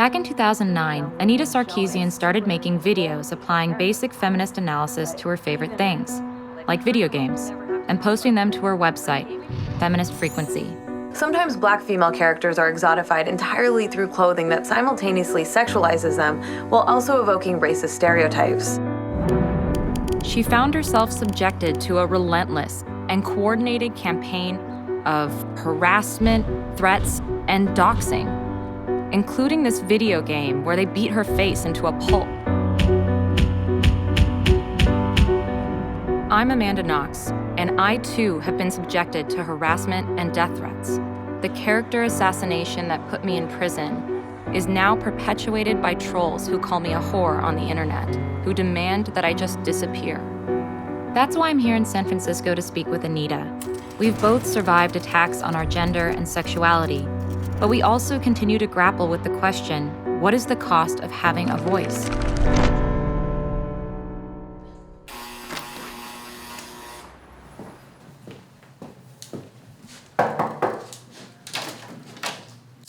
Back in 2009, Anita Sarkeesian started making videos applying basic feminist analysis to her favorite things, like video games, and posting them to her website, Feminist Frequency. Sometimes Black female characters are exotified entirely through clothing that simultaneously sexualizes them while also evoking racist stereotypes. She found herself subjected to a relentless and coordinated campaign of harassment, threats, and doxxing, including this video game where they beat her face into a pulp. I'm Amanda Knox, and I too have been subjected to harassment and death threats. The character assassination that put me in prison is now perpetuated by trolls who call me a whore on the internet, who demand that I just disappear. That's why I'm here in San Francisco to speak with Anita. We've both survived attacks on our gender and sexuality, but we also continue to grapple with the question, what is the cost of having a voice?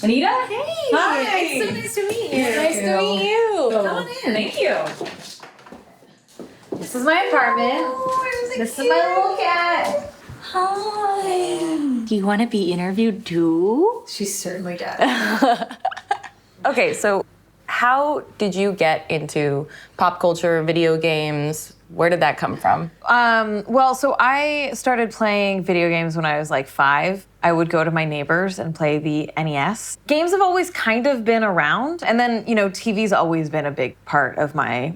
Anita? Hey! Hi! It's so nice to meet you. Nice to meet you. Come on in. Thank you. This is my apartment. Oh, This is my little cat. Hi. Do you want to be interviewed too? She certainly does. Okay, so how did you get into pop culture, video games? Where did that come from? Well, so I started playing video games when I was like 5. I would go to my neighbors and play the NES. Games have always kind of been around. And then, TV's always been a big part of my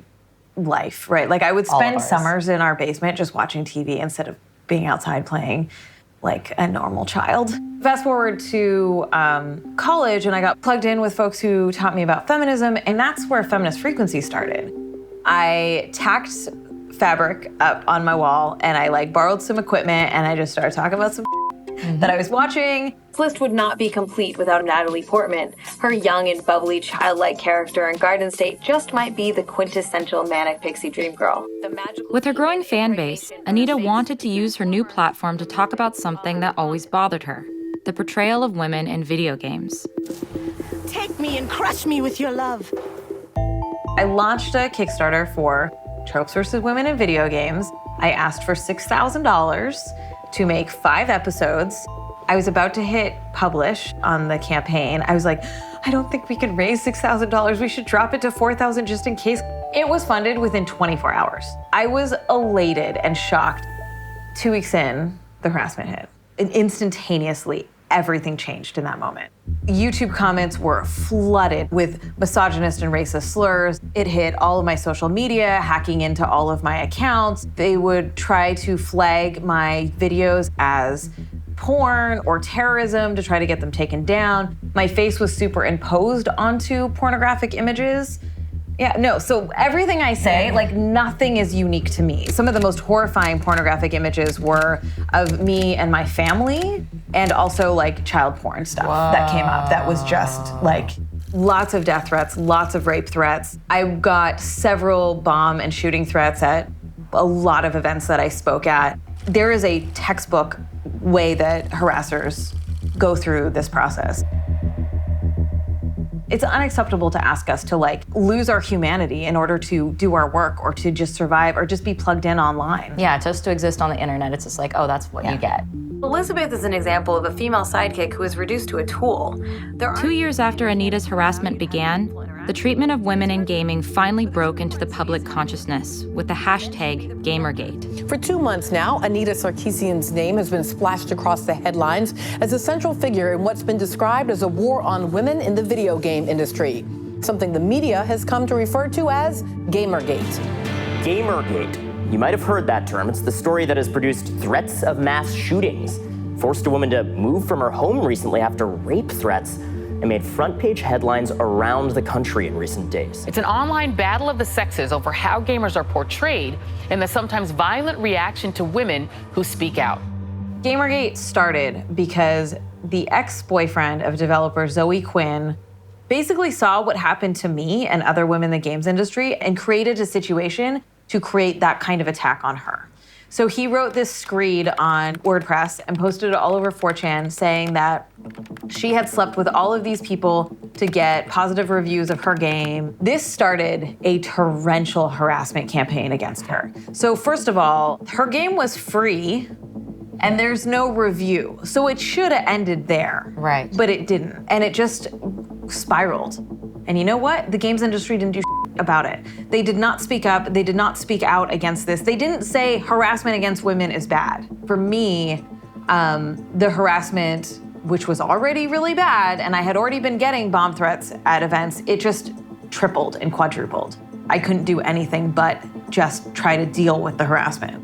life, right? Like I would spend summers in our basement just watching TV instead of being outside playing like a normal child. Fast forward to college, and I got plugged in with folks who taught me about feminism, and that's where Feminist Frequency started. I tacked fabric up on my wall, and I borrowed some equipment, and I just started talking about some that I was watching. This list would not be complete without Natalie Portman. Her young and bubbly childlike character in Garden State just might be the quintessential manic pixie dream girl. With her growing fan base, Anita wanted to use her new platform to talk about something that always bothered her, the portrayal of women in video games. Take me and crush me with your love. I launched a Kickstarter for Tropes versus Women in Video Games. I asked for $6,000 to make 5 episodes. I was about to hit publish on the campaign. I was like, I don't think we can raise $6,000. We should drop it to $4,000 just in case. It was funded within 24 hours. I was elated and shocked. 2 weeks in, the harassment hit. And instantaneously, everything changed in that moment. YouTube comments were flooded with misogynist and racist slurs. It hit all of my social media, hacking into all of my accounts. They would try to flag my videos as porn or terrorism to try to get them taken down. My face was superimposed onto pornographic images. So everything I say, nothing is unique to me. Some of the most horrifying pornographic images were of me and my family, and also child porn stuff that came up that was just lots of death threats, lots of rape threats. I got several bomb and shooting threats at a lot of events that I spoke at. There is a textbook way that harassers go through this process. It's unacceptable to ask us to lose our humanity in order to do our work or to just survive or just be plugged in online. Yeah, just to exist on the internet, it's just that's what you get. Elizabeth is an example of a female sidekick who is reduced to a tool. 2 years after Anita's harassment began, the treatment of women in gaming finally broke into the public consciousness with the hashtag Gamergate. For 2 months now, Anita Sarkeesian's name has been splashed across the headlines as a central figure in what's been described as a war on women in the video game industry, something the media has come to refer to as Gamergate. Gamergate. You might have heard that term. It's the story that has produced threats of mass shootings, forced a woman to move from her home recently after rape threats, and made front-page headlines around the country in recent days. It's an online battle of the sexes over how gamers are portrayed and the sometimes violent reaction to women who speak out. Gamergate started because the ex-boyfriend of developer Zoe Quinn basically saw what happened to me and other women in the games industry and created a situation to create that kind of attack on her. So he wrote this screed on WordPress and posted it all over 4chan saying that she had slept with all of these people to get positive reviews of her game. This started a torrential harassment campaign against her. So first of all, her game was free and there's no review. So it should have ended there. Right. But it didn't. And it just spiraled. And you know what? The games industry didn't do about it. They did not speak up. They did not speak out against this. They didn't say harassment against women is bad. For me, the harassment, which was already really bad, and I had already been getting bomb threats at events, it just tripled and quadrupled. I couldn't do anything but just try to deal with the harassment.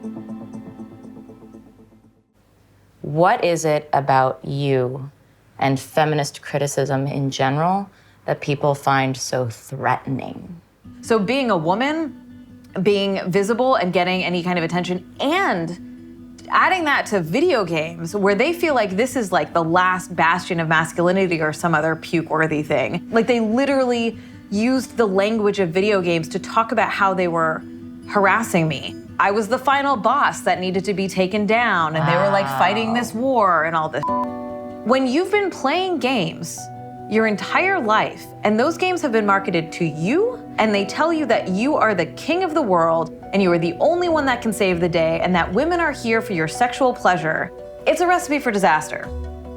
What is it about you and feminist criticism in general that people find so threatening? So being a woman, being visible and getting any kind of attention, and adding that to video games where they feel like this is like the last bastion of masculinity or some other puke-worthy thing. Like they literally used the language of video games to talk about how they were harassing me. I was the final boss that needed to be taken down, and they were like fighting this war and all this. When you've been playing games your entire life, and those games have been marketed to you, and they tell you that you are the king of the world, and you are the only one that can save the day, and that women are here for your sexual pleasure, it's a recipe for disaster.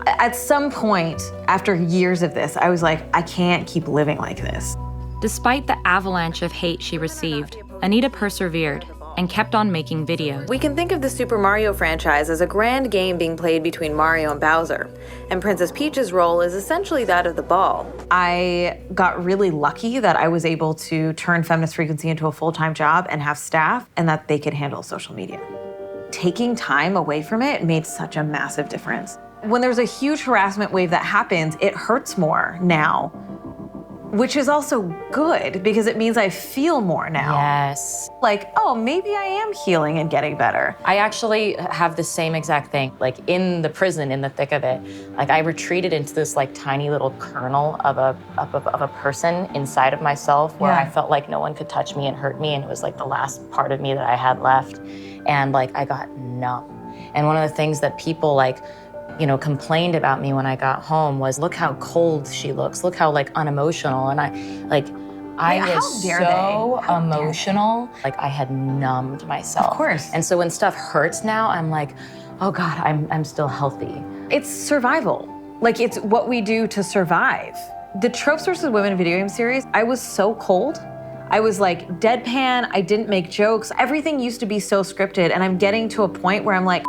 At some point, after years of this, I was like, I can't keep living like this. Despite the avalanche of hate she received, Anita persevered and kept on making videos. We can think of the Super Mario franchise as a grand game being played between Mario and Bowser, and Princess Peach's role is essentially that of the ball. I got really lucky that I was able to turn Feminist Frequency into a full-time job and have staff, and that they could handle social media. Taking time away from it made such a massive difference. When there's a huge harassment wave that happens, it hurts more now, which is also good because it means I feel more now. Yes. Like, oh, maybe I am healing and getting better. I actually have the same exact thing. Like in the prison, in the thick of it, like I retreated into this like tiny little kernel of a person inside of myself where I felt like no one could touch me and hurt me, and it was like the last part of me that I had left. And like I got numb. And one of the things that people like, you know, complained about me when I got home was, look how cold she looks, look how like unemotional. And I was so emotional, like I had numbed myself. Of course. And so when stuff hurts now, I'm like, oh God, I'm still healthy. It's survival. Like it's what we do to survive. The Tropes vs. Women video game series, I was so cold. I was like deadpan, I didn't make jokes. Everything used to be so scripted, and I'm getting to a point where I'm like,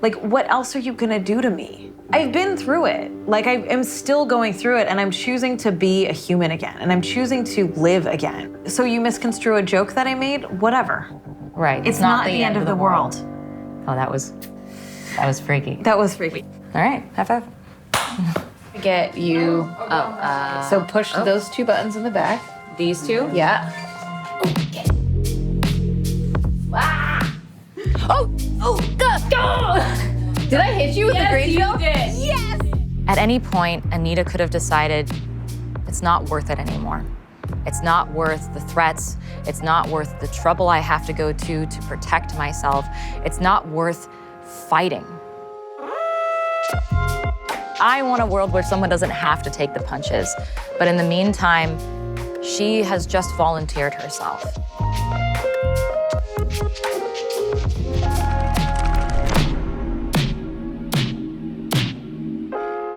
like, what else are you gonna do to me? I've been through it. Like, I am still going through it, and I'm choosing to be a human again, and I'm choosing to live again. So you misconstrue a joke that I made? Whatever. Right. It's not the end of the world. Oh, that was freaky. That was freaky. All right, high five. Get you. So push those two buttons in the back. These two? Yeah. Did I hit you with the great joke? did. Yes! At any point, Anita could have decided it's not worth it anymore. It's not worth the threats. It's not worth the trouble I have to go to protect myself. It's not worth fighting. I want a world where someone doesn't have to take the punches. But in the meantime, she has just volunteered herself.